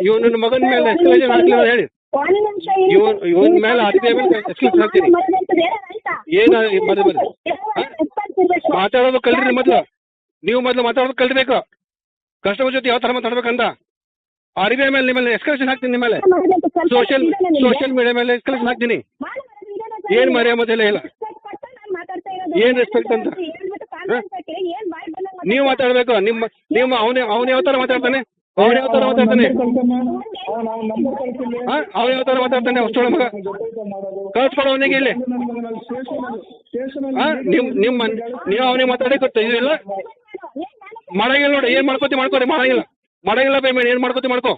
ಇವನ ಮಗನ ಮೇಲೆ ಎಸ್ಕಲೇಷನ್ ಹಾಕ್ಲಿಲ್ಲ ಹೇಳಿ. ಇವನ್ ಮೇಲೆ ಎಸ್ಕಲೇಷನ್ ಹಾಕ್ತೀನಿ. ಮಾತಾಡೋದು ಕಲ್ರಿ ಮೊದ್ಲು. ನೀವು ಮೊದ್ಲು ಮಾತಾಡೋದು ಕಲ್ಬೇಕು. ಕಸ್ಟಮರ್ ಜೊತೆ ಯಾವ ತರ ಮಾತಾಡ್ಬೇಕಂತ ಅರಿವೆ ಮೇಲೆ ನಿಮ್ಮಲ್ಲಿ ಎಸ್ಕಲೇಷನ್ ಹಾಕ್ತೀನಿ. ನಿಮ್ಮ ಮೇಲೆ ಸೋಷಿಯಲ್ ಮೀಡಿಯಾ ಮೇಲೆ ಎಸ್ಕಲೇಷನ್ ಹಾಕ್ತೀನಿ. ಏನ್ ಮರ್ಯಾದೆ ಇಲ್ಲ. ಏನ್ ರೆಸ್ಪೆಕ್ಟ್ ಅಂತ ನೀವು ಮಾತಾಡ್ಬೇಕು. ನಿಮ್ಮ ಅವನೇ ಯಾವ ತರ ಮಾತಾಡ್ತಾನೆ. ಅವ್ನು ಯಾವ ತರ ಮಾತಾಡ್ತಾನೆ. ಅಷ್ಟೊಳ ಮಗ ಕಳ್ಸ್ಕೊಡ ಅವನಿಗೆ ಇಲ್ಲಿ. ನೀವು ಅವನಿಗೆ ಮಾತಾಡಿ ಗೊತ್ತಿಲ್ಲ. ಮಾಡಂಗಿಲ್ಲ ನೋಡಿ. ಏನ್ ಮಾಡ್ಕೋತಿ ಮಾಡ್ಕೋರಿ. ಮಾಡಂಗಿಲ್ಲ ಪೇಮೆಂಟ್. ಏನ್ ಮಾಡ್ಕೋತಿ ಮಾಡ್ಕೋ.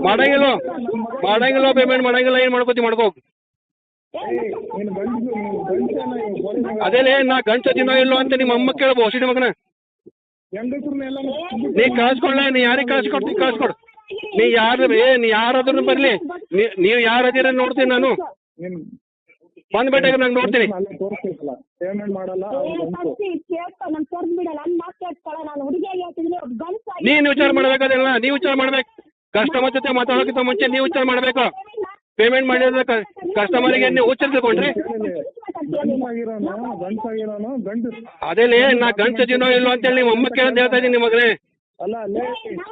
ಮಾಡಂಗಿಲ್ಲ ಪೇಮೆಂಟ್ ಮಾಡಂಗಿಲ್ಲ. ಏನ್ ಮಾಡ್ಕೋತಿ ಮಾಡ್ಕೋ. ಅದೇಲೇ ನಾ ಗಂಟದಿನೋ ಇಲ್ಲೋ ಅಂತ ನಿಮ್ಮ ಅಮ್ಮ ಕೇಳಬಹುದು. ಹೊಸಿಡಿ ಮಗನ ನೀ ಕಳ್ಸ್ಕೊಳ್ಳ. ನೀ ಯಾರಿಗೆ ಕಳ್ಸ್ಕೊಡ್ತೀನಿ ಕಳ್ಸ್ಕೊಡು. ನೀ ಯಾರಾದ್ರೂ ಬರ್ಲಿ. ನೀವು ಯಾರದಿರ ನೋಡ್ತೀನಿ. ನಾನು ಬಂದ್ಬಿಟ್ಟಾಗ ನಾನು ನೋಡ್ತೀನಿ. ನೀನ್ ವಿಚಾರ ಮಾಡ್ಬೇಕಾದಿಲ್ಲ. ನೀವು ವಿಚಾರ ಮಾಡ್ಬೇಕು. ಕಸ್ಟಮರ್ ಜೊತೆ ಮಾತಾಡೋಕ್ಕಿಂತ ಮುಂಚೆ ನೀವು ವಿಚಾರ ಮಾಡ್ಬೇಕು. ಪೇಮೆಂಟ್ ಮಾಡಿದ್ರೆ ಕಸ್ಟಮರ್ಗೆ ನೀವು ಹುಚ್ಚರ್ ತಿಳ್ಕೊಂಡ್ರಿ. ಗಂಡಸಾಗಿರೋನು ಗಂಡು ಅದೇಲೇ ನಾ ಗಂಡ್ಸದಿನೋ ಇಲ್ಲೋ ಅಂತೇಳಿ ನಿಮ್ಮ ಅಮ್ಮ ಕೇಳಂತ ಹೇಳ್ತಾ ಇದ್ದೀನಿ ಮಗನೇ. ಅಲ್ಲ ಅಲ್ಲೇ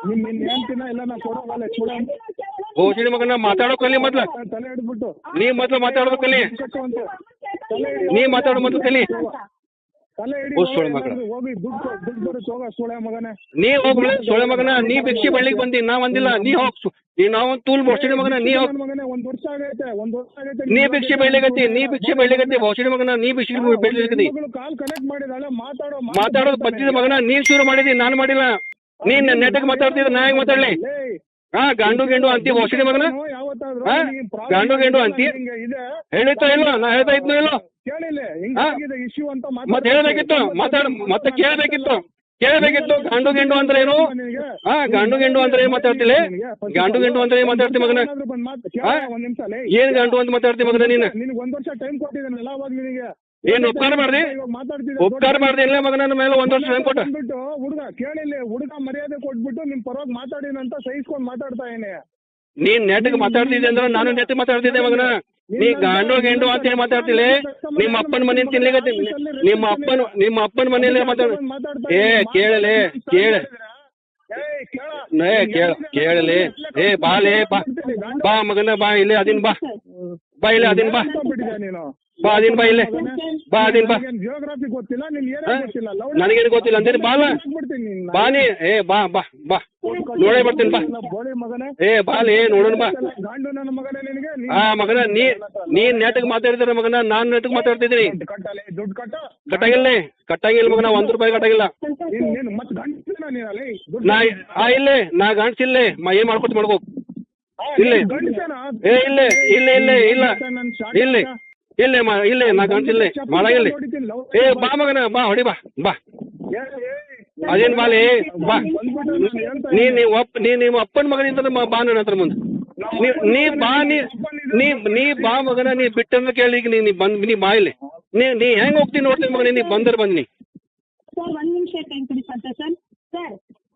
ನಿನ್ನ ಹೇಳ್ತೀನ ಇಲ್ಲ ನಾ ಕೊಡೋವಲ್ಲ ಕೊಡ ಘೋಷಣೆ ಮಗನ ಮಾತಾಡೋಕಲ್ಲಿ ಮೊದ್ಲ ತಲೆ ಹಿಡ್ಬಿಟ್ಟು ನೀ ಮೊದ್ಲು ಮಾತಾಡ್ಬೇಕಲ್ಲಿ ನೀ ಮಾತಾಡೋ ಮೊದ್ಲು ಕಲಿ. ತಲೆ ಹಿಡಿ ಸೊಳ್ಳೆ ಮಗನ. ಹೋಗಿ ದುಡ್ಡು ಬರುತ್ತೆ ಹೋಗ ಸೊಳ್ಳೆ ಮಗನೇ. ನೀ ಹೋಗ್ ಸೊಳ್ಳೆ ಮಗನ, ನೀ ಭಿಕ್ಷೆ ಬೆಳ್ಳಿಗೆ ಬಂದಿ, ನಾ ಬಂದಿಲ್ಲ. ನೀ ಹೋಗ್ ನಾವೊಂದು ತೂಲ್ ಬೋಷಣಿ ಮಗನ, ನೀ ಹೋಗ್. ಮಗನೇ ಒಂದ್ ವರ್ಷ ಆಗೈತೆ ನೀ ಭಿಕ್ಷೆ ಬೆಳ್ಳಿಗತ್ತಿ, ನೀ ಭಿಕ್ಷೆ ಬೆಳ್ಳಿಗತ್ತಿ ಬೋಷಣಿ ಮಗನ, ನೀ ಭಿಕ್ಷೆ ಬೆಳ್ಳಿಗತ್ತಿ. ಕಾಲ್ ಕನೆಕ್ಟ್ ಮಾಡಿದಾಳೆ ಮಾತಾಡೋದು ಬದ್ದಿದ ಮಗನ, ನೀನ್ ಶುರು ಮಾಡಿದಿ, ನಾನು ಮಾಡಿಲ್ಲ. ನೀನ್ ನೆಟ್ಟಗೆ ಮಾತಾಡ್ತಿದ್ರೆ ನಾ ಹೆಂಗ್ ಮಾತಾಡ್ಲಿ? ಹಾ ಗಂಡು ಗೆಂಡು ಅಂತಿ ಬೋಷಣಿ ಮಗನ, ಹಾ ಗಂಡು ಗೆಂಡು ಅಂತಿ. ಹೇಳಿತ್ತ ಇಲ್ಲ? ನಾ ಹೇಳ್ತಾ ಇದ್ನು ಇಲ್ಲ? ಇಶ್ಯೂ ಅಂತ ಮತ್ತೆ ಹೇಳ್ಬೇಕಿತ್ತು, ಮತ್ತೆ ಕೇಳ್ಬೇಕಿತ್ತು. ಗಂಡು ಗೆಂಡು ಅಂದ್ರೆ ಏನು? ಹಾ ಗಂಡು ಗೆಂಡು ಅಂದ್ರೆ ಏನ್ ಮಾತಾಡ್ತಿಲ್ಲ? ಗಂಡು ಗೆಂಡು ಅಂದ್ರೆ ಏನ್ ಮಾತಾಡ್ತಿ ಮಗನ? ಒಂದ್ ನಿಮಿಷ ಏನ್ ಗಂಡು ಅಂತ ಮಾತಾಡ್ತಿ ಮಗನ ನೀನು? ನಿನಗೆ ಒಂದ್ ವರ್ಷ ಟೈಮ್ ಕೊಟ್ಟಿದ್ದಾನಲ್ಲ ಅವಾಗ ನಿನಗೆ ಏನ್ ಉಪಕಾರ ಮಾಡ್ದೆ? ಉಪಕಾರ ಮಾಡ್ದೆ ಇಲ್ಲ ಮಗನ ನನ್ನ ಮೇಲೆ ಒಂದ್ ವರ್ಷ ಟೈಮ್ ಕೊಟ್ಟ? ಹುಡುಗ ಕೇಳಿಲ್ಲ, ಹುಡುಗ ಮರ್ಯಾದೆ ಕೊಟ್ಬಿಟ್ಟು ನಿಮ್ ಪರವಾಗಿ ಮಾತಾಡಿನಂತ ಸಹಿಸ್ಕೊಂಡ್ ಮಾತಾಡ್ತಾ ಏನೇ. ನೀನ್ ನೆಟ್ಗೆ ಮಾತಾಡ್ತಿದ್ದೆ ಅಂದ್ರೆ ನಾನು ನೆಟ್ಟಿಗೆ ಮಾತಾಡ್ತಿದ್ದೆ ಮಗನ. ನೀ ಗಂಡು ಗೆಂಡು ಅಂತ ಹೇಳಿ ಮಾತಾಡ್ತಿಲ್ಲ. ನಿಮ್ಮ ಅಪ್ಪನ ಮನೆ ತಿನ್ಲಿಕ್ಕೆ ನಿಮ್ಮ ಅಪ್ಪನ ಮನೆಯಲ್ಲೇ ಏ ಕೇಳಲೆ ಕೇಳಲೆ ಏ ಬಾಲೆ ಬಾ ಮಗನ, ಬಾ ಇಲ್ಲೇ ಅದಿನ್ ಬಾ ಇಲ್ಲೇ ಅದಿನ್ ಬಾ ಅದಿನ್ ಬಾ ಇಲ್ಲೇ ಅದಿನ್ ಬಾ. ಜಿಯೋಗ್ರಫಿ ಗೊತ್ತಿಲ್ಲ, ನನಗೇನು ಗೊತ್ತಿಲ್ಲ ಅಂದೇನಿ. ಬಾ ನೀ ಏ ಬಾ ನೋಡೇ ಬರ್ತೀನಿ ಬಾ. ಏ ಬಾಲೆ ನೋಡೋಣ ಬಾ. ಹಾ ಮಗನ, ನೀನ್ ನೆಟ್ಗೆ ಮಾತಾಡಿದ್ರೆ ಮಗನ, ನಾನ್ ನೆಟ್ಗೆ ಮಾತಾಡ್ತಿದ್ದೀನಿ. ಕಟ್ಟಾಗಿಲ್ಲ ಮಗನ, ₹1 ಕಟ್ಟಾಗಿಲ್ಲ. ಇಲ್ಲೇ ನಾ ಗಂಡ್ಸಿಲ್ಲೇ ಏನ್ ಮಾಡ್ಕೊತ ಮಾಡ್ಕೋ ಇಲ್ಲೇ. ಏ ಇಲ್ಲೇ ನಾ ಗಂಡ್ಸಿಲ್ಲೇ ಮಾಡಾಗಿಲ್ಲ. ಏ ಬಾ ಮಗನ, ಬಾ ಹೊಡಿ ಬಾ ಅದೇನ್ ಬಾಲೆ ಬಾ. ನಿಮ್ಮ ಅಪ್ಪನ ಮಗನಿಂದ ಬಾ ನನ್ನ ಹತ್ರ ಮುಂದೆ. ನೀ ಬಾ ಮಗನ, ನೀ ಬಿಟ್ಟಂದ್ರೆ ಕೇಳಿ. ಈಗ ನೀ ಬಾ ಇಲ್ಲಿ. ನೀ ಹೆಂಗ್ ಹೋಗ್ತೀನಿ ನೋಡ್ತೀನಿ ಮಗನ, ನೀ ಬಂದ್ರೆ ಬನ್ನಿ.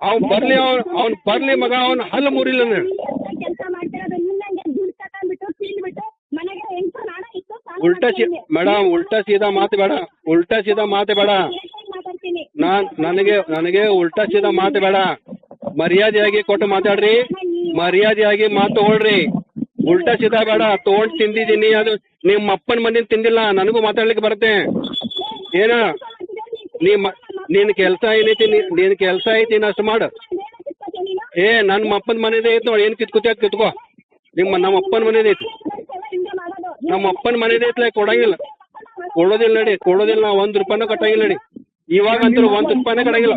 ಅವ್ನ್ ಬರ್ಲಿ ಮಗ, ಅವ್ನ ಹಲ್ಲು ಮುರಿಲ್ಲ. ಮೇಡಮ್ ಉಲ್ಟಾ ಸೀದಾ ಮಾತು ಬೇಡ. ನನಗೆ ಉಲ್ಟಾ ಸೀದಾ ಮಾತು ಬೇಡ. ಮರ್ಯಾದೆಯಾಗಿ ಕೊಟ್ಟು ಮಾತಾಡ್ರಿ, ಮರ್ಯಾದೆಯಾಗಿ ಮಾತು ತಗೊಳ್ರಿ. ಉಲ್ಟಾ ಸೀದಾ ಬೇಡ. ತಗೊಂಡು ತಿಂದಿದ್ದೀನಿ, ಅದು ನಿಮ್ಮ ಅಪ್ಪನ ಮನೇಲಿ ತಿಂದಿಲ್ಲ. ನನಗೂ ಮಾತಾಡ್ಲಿಕ್ಕೆ ಬರುತ್ತೆ. ಏನ ನಿನ್ ಕೆಲಸ ಏನೈತಿ, ಅಷ್ಟು ಮಾಡು. ಏ ನಮ್ಮ ಅಪ್ಪನ ಮನೇದೇ ಐತಿ ನೋಡಿ, ಏನ್ ಕಿತ್ಕೋ. ನಮ್ಮ ಅಪ್ಪನ ಮನೇದೇ ಐತಿ. ನಮ್ಮ ಅಪ್ಪನ ಮನೇದೇ ಐತ್ಲ, ಕೊಡೋದಿಲ್ಲ ನಡಿ, ಕೊಡೋದಿಲ್ಲ. ₹1 ಕಟ್ಟಾಗಿಲ್ಲ ನಡಿ. ಇವಾಗ ಅಂತೂ ₹1 ಕಟ್ಟಾಗಿಲ್ಲ.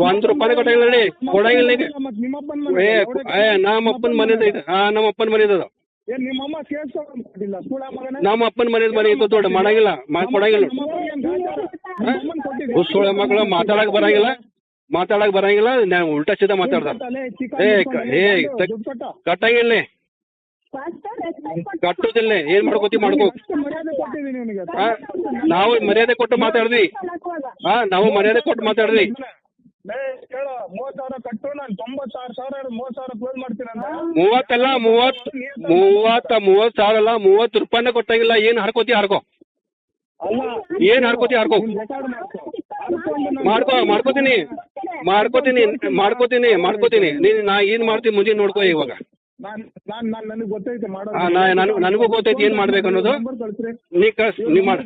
₹1 ಕಟ್ಟಾಗಿಲ್ಲ ನಡಿ, ಕೊಡಂಗಿಲ್ಲ ಈಗ. ನಮ್ಮ ಅಪ್ಪನ ಮನೇದ ಐತೆ. ನಮ್ಮ ಅಪ್ಪನ ಮನೇದ ನಮ್ಮ ಅಪ್ಪನ ಮನೆ ಐತ ದೊಡ್ಡ ಮಾಡಂಗಿಲ್ಲ, ಕೊಡಂಗಿಲ್ಲ. ಸೋಳೆ ಮಕ್ಕಳು ಮಾತಾಡಕ್ ಬರಂಗಿಲ್ಲ. ನಾನು ಉಲ್ಟಾ ಸೀದಾ ಮಾತಾಡ್ದ. ಕಟ್ಟಂಗಿಲ್ಲ, ಕಟ್ಟೋದಿಲ್ಲ. ಏನ್ ಮಾಡ್ಕೋತಿ ಮಾಡ್ಕೋ. ನಾವು ಮರ್ಯಾದೆ ಕೊಟ್ಟು ಮಾತಾಡ್ದ್ವಿ. ನಾವು ಮರ್ಯಾದೆ ಕೊಟ್ಟು ಮಾತಾಡ್ದ್ವಿ. 30,000 ಕಟ್ಟು, ನಾನು 96,000 30,000 ಕ್ಲೋಸ್ ಮಾಡ್ತೀನಿ. 30 ಸಾವಿರ ಅಲ್ಲ, ₹30 ಕೊಟ್ಟಾಗಿಲ್ಲ. ಏನ್ ಹರ್ಕೋತಿ ಹರ್ಕೋ. ಏನ್ ಹರ್ಕೋತಿ ಹರ್ಕೋ. ಮಾಡ್ಕೋತೀನಿ. ನಾ ಏನ್ ಮಾಡ್ತೀನಿ ಮುಂಜೆ ನೋಡ್ಕೋ. ಇವಾಗ ನನಗೆ ಗೊತ್ತೈತೆ ನನಗೂ ಗೊತ್ತೈತಿ ಏನ್ ಮಾಡ್ಬೇಕು ಅನ್ನೋದು. ನೀ ಮಾಡ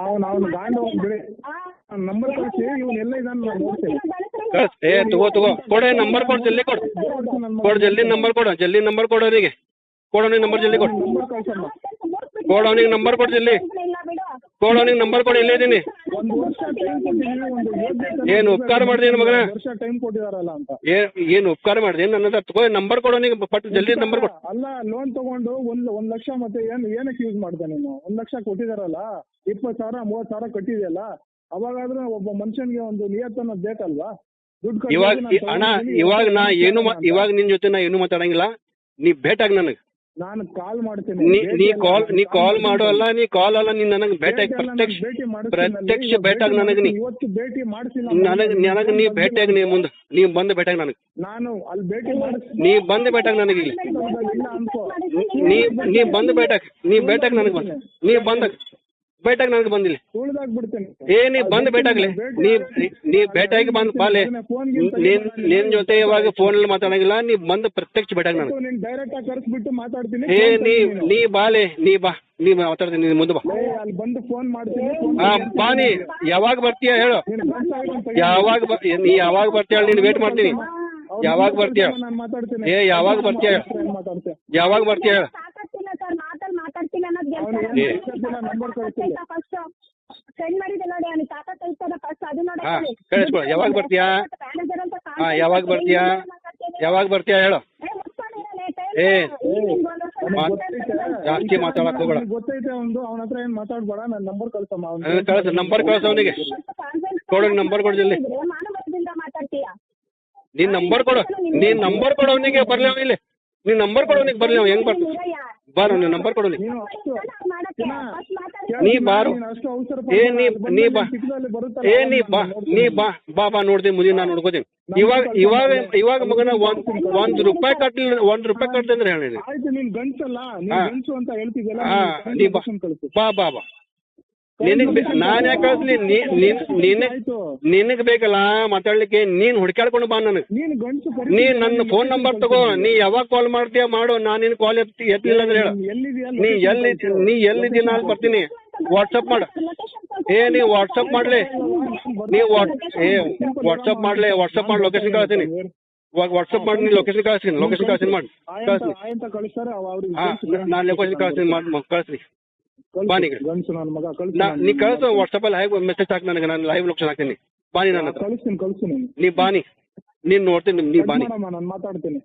ಅವ್ನು ಗಾಂಡ ಬಿಡಿ, ನಂಬರ್ ಕಳಿಸಿ. ಇವ್ನು ಎಲ್ಲ ಇದಾನ ನೋಡ್ತೀನಿ. ಏ ತಗೋ ಕೊಡೆ, ನಂಬರ್ ಕೊಡು, ಜಲ್ದಿ ಕೊಡು. ಜಲ್ದಿ ನಂಬರ್ ಕೊಡು ಅವನಿಗೆ. ಅವನಿಗೆ ನಂಬರ್ ಜಲ್ದಿ ಕೊಡು. ಅವನಿಗೆ ನಂಬರ್ ಕೊಡು ಜಲ್ದಿ. ಅವನಿಗೆ ನಂಬರ್ ಕೊಡು. ಇಲ್ಲೇ ಇದ್ದೀನಿ. ಏನು ಉಪಕಾರ ಮಾಡ್ದೇನು ಮಗನ? ಏನು ಉಪಕಾರ ಮಾಡ್ದೆ ನನ್ನ ಹತ್ರ? ತಗೋ ನಂಬರ್ ಕೊಡು ಅವನಿಗೆ, ಪಟ್ಟು ಜಲ್ದಿ ನಂಬರ್ ಕೊಡು. ಅಲ್ಲ, ಲೋನ್ ತಗೊಂಡು 1 ಲಕ್ಷ ಮತ್ತೆ ಏನಕ್ಕೆ ಯೂಸ್ ಮಾಡ್ದೆ ನೀನು? 1 ಲಕ್ಷ ಕೊಟ್ಟಿದಾರಲ್ಲ, 20,000 30,000 ಕಟ್ಟಿದೆಯಲ್ಲ, ಅವಾಗಾದ್ರೂ ಒಬ್ಬ ಮನುಷ್ಯನಿಗೆ ಒಂದು ನಿಯತ್ತನ್ನ ಬೇಕಲ್ವಾ? ದುಡ್ಡು ಇವಾಗ ಅಣ್ಣ, ಇವಾಗ ನಿನ್ ಜೊತೆ ನಾ ಏನು ಮಾತಾಡಂಗಿಲ್ಲ. ನೀ ಭೇಟಾಗಿ ನನಗೆ ನಾನು ಕಾಲ್ ಮಾಡ್ತೀನಿ. ನೀ ಕಾಲ್ ಮಾಡು ಅಲ್ಲ, ನೀ ಕಾಲ್ ಅಲ್ಲ, ನೀನ್ ನನಗೆ ಭೇಟಿ ಪ್ರತ್ಯಕ್ಷ ಭೇಟಿಯಾಗಿ ನನಗೆ ನೀ ಇವತ್ತು ಭೇಟಿ ಮಾಡಿಸಿಲ್ಲ ನನಗೆ ನೀ ಭೇಟಿಯಾಗಿ ನೀ ಮುಂದೆ ನೀ ಬಂದು ಭೇಟಿಯಾಗಿ ನನಗೆ ನಾನು ಅಲ್ಲಿ ಭೇಟಿ ನೀ ಬಂದು ಭೇಟಿಯಾಗಿ ನನಗೆ ಇಲ್ಲಿ ಇಲ್ಲ ಅನ್ಕೋ. ನೀ ಬಂದು ಭೇಟಿಯಾಗಿ ನನಗೆ ಬಂದು ನೀ ಬಂದ ಭೇಟಿಯಾಗಿ ನನಗೆ ಬಂದಿಲ್ಲ ಉಳ್ದಾಗ್ಬಿಡ್ತೇನೆ. ನೀ ಬಂದು ಭೇಟಿಯಾಗ್ಲಿ, ನೀ ಭೇಟಿಯಾಗಿ ಬಂದು ಬಾಲೆ, ನಿನ್ ಜೊತೆ ಇವಾಗ ಫೋನಲ್ಲಿ ಮಾತಾಡಂಗಿಲ್ಲ, ನೀ ಬಂದು ಪ್ರತ್ಯಕ್ಷ ಭೇಟಿಯಾಗಿ ನನಗೆ ನೀನ್ ಡೈರೆಕ್ಟ್ ಆಗಿ ಕರ್ಸ್ಬಿಟ್ಟು ಮಾತಾಡ್ತೀನಿ. ನೀ ಬಾಲೆ, ನೀ ಮಾತಾಡ್ತೀನಿ, ನೀ ಮುಂದೆ ಬಾ. ಅಲ್ಲಿ ಬಂದು ಫೋನ್ ಮಾಡ್ತೀನಿ. ಬಾ, ನೀ ಯಾವಾಗ ಬರ್ತೀಯ ಹೇಳು, ನೀ ಯಾವಾಗ ಬರ್ತೀಯ ಹೇಳಿ, ನೀನು ವೇಟ್ ಮಾಡ್ತೀನಿ. ಯಾವಾಗ ಬರ್ತೀಯ? ನಾನು ಮಾತಾಡ್ತೀನಿ. ಯಾವಾಗ ಬರ್ತೀಯ? ಯಾವಾಗ ಬರ್ತೀಯ ಹೇಳು? ಮಾತಾಡ್ತೀನಿ ನಂಬರ್ ಕಳಿಸ್ತೀನಿ. ಫಸ್ಟ್ ಸೆಂಡ್ ಮಾಡಿದೆ ನೋಡಿ, ಅವ್ನಿಗೆ ತಾಕತ್ ಐತದ ಫಸ್ಟ್ ಅದು ನೋಡಿ. ಕಳಿಸ್ಕೊ. ಯಾವಾಗ ಬರ್ತೀಯಾ? ಯಾವಾಗ ಬರ್ತೀಯಾ? ಯಾವಾಗ ಬರ್ತೀಯಾ ಹೇಳು. ಜಾಸ್ತಿ ಮಾತಾಡಕ್ ಹೋಗ್ಬೇಡ. ಗೊತ್ತೈತೆ ಒಂದು ಅವನ ಹತ್ರ ಏನ್ ಮಾತಾಡ್ಬೇಡ. ನನ್ನ ನಂಬರ್ ಕಳ್ಸಮ್ಮ. ಕಳ್ಸ, ನಂಬರ್ ಕಳ್ಸ ಅವನಿಗೆ. ಕೊಡು ನಂಬರ್ ಕೊಡು ಜಲ್ದಿ. ಮಾತಾಡ್ತೀಯ ನೀನ್ ನಂಬರ್ ಕೊಡು ಅವನಿಗೆ, ಬರ್ಲಿ ಅವ ಇಲ್ಲಿ. ನೀನ್ ನಂಬರ್ ಕೊಡು ಅವನಿಗೆ, ಬರ್ಲಿ ಅವ. ಹೆಂಗ್ ಬರ್ತೀವಿ? ಬಾರು, ನೀನ್ ನಂಬರ್ ಕೊಡು. ನೀ ಬಾರು. ನೀ ಬಾ ನೋಡ್ತೀನಿ, ಮುಂದೆ ನಾನು ನೋಡ್ಕೋತೀನಿ. ಇವಾಗ ಮಗನ ಒಂದ್ ರೂಪಾಯಿ ಕಟ್ಲಿ ಅಂದ್ರೆ ಹೇಳಿ. ಆಯ್ತು, ನೀನ್ ಗಂಟ್ಸಲ್ಲ, ಗಂಟ್ಸು ಅಂತ ಹೇಳ್ತಿದ್ಯಲ್ಲ. ನೀ ಬಾ ನಾನ್ ಯಾಕೆ ಕಳಿಸ್ಲಿ? ನಿನಗ್ ಬೇಕಲ್ಲ ಮಾತಾಡ್ಲಿಕ್ಕೆ, ನೀನ್ ಹುಡ್ಕ್ಯಾಡ್ಕೊಂಡು ಬಾ ನನಗ್. ನೀ ನನ್ನ ಫೋನ್ ನಂಬರ್ ತಗೋ, ನೀ ಯಾವಾಗ ಕಾಲ್ ಮಾಡ್ತೀಯ ಮಾಡು. ನಾನು ನಿನ್ ಕಾಲ್ ಎತ್ತಲಿಲ್ಲ ಅಂದ್ರೆ ಹೇಳು. ನೀ ಎಲ್ಲಿದ್ದೀನ ಅಲ್ಲಿ ಬರ್ತೀನಿ. ವಾಟ್ಸಪ್ ಮಾಡು. ನೀ ವಾಟ್ಸಪ್ ಮಾಡ್ಲಿ. ವಾಟ್ಸಪ್ ಮಾಡಿ ಲೊಕೇಶನ್ ಕಳಿಸ್ತೀನಿ. ವಾಟ್ಸಪ್ ಮಾಡಿ, ನೀ ಲೊಕೇಶನ್ ಕಳಿಸ್ತೀನಿ ಮಾಡಿ ನಾನು ಲೊಕೇಶನ್ ಕಳಿಸ್ತೀನಿ. ಬಾ ನೀ ಕಳ್ಸು. ವಾಟ್ಸಪ್ ಅಲ್ಲಿ ಲೈವ್ ಮೆಸೇಜ್ ಹಾಕಿ ನನಗೆ, ನಾನು ಲೈವ್ ಲೊಕೇಶನ್ ಹಾಕ್ತೀನಿ. ಬಾನಿ ನನ್ನ ಹತ್ರ. ಕಳಿಸ್ತೀನಿ. ನೀ ಬಾನಿ, ನೀನ್ ನೋಡ್ತೀನಿ. ನೀ ಬಾನಿ, ನಾನು ಮಾತಾಡ್ತೀನಿ.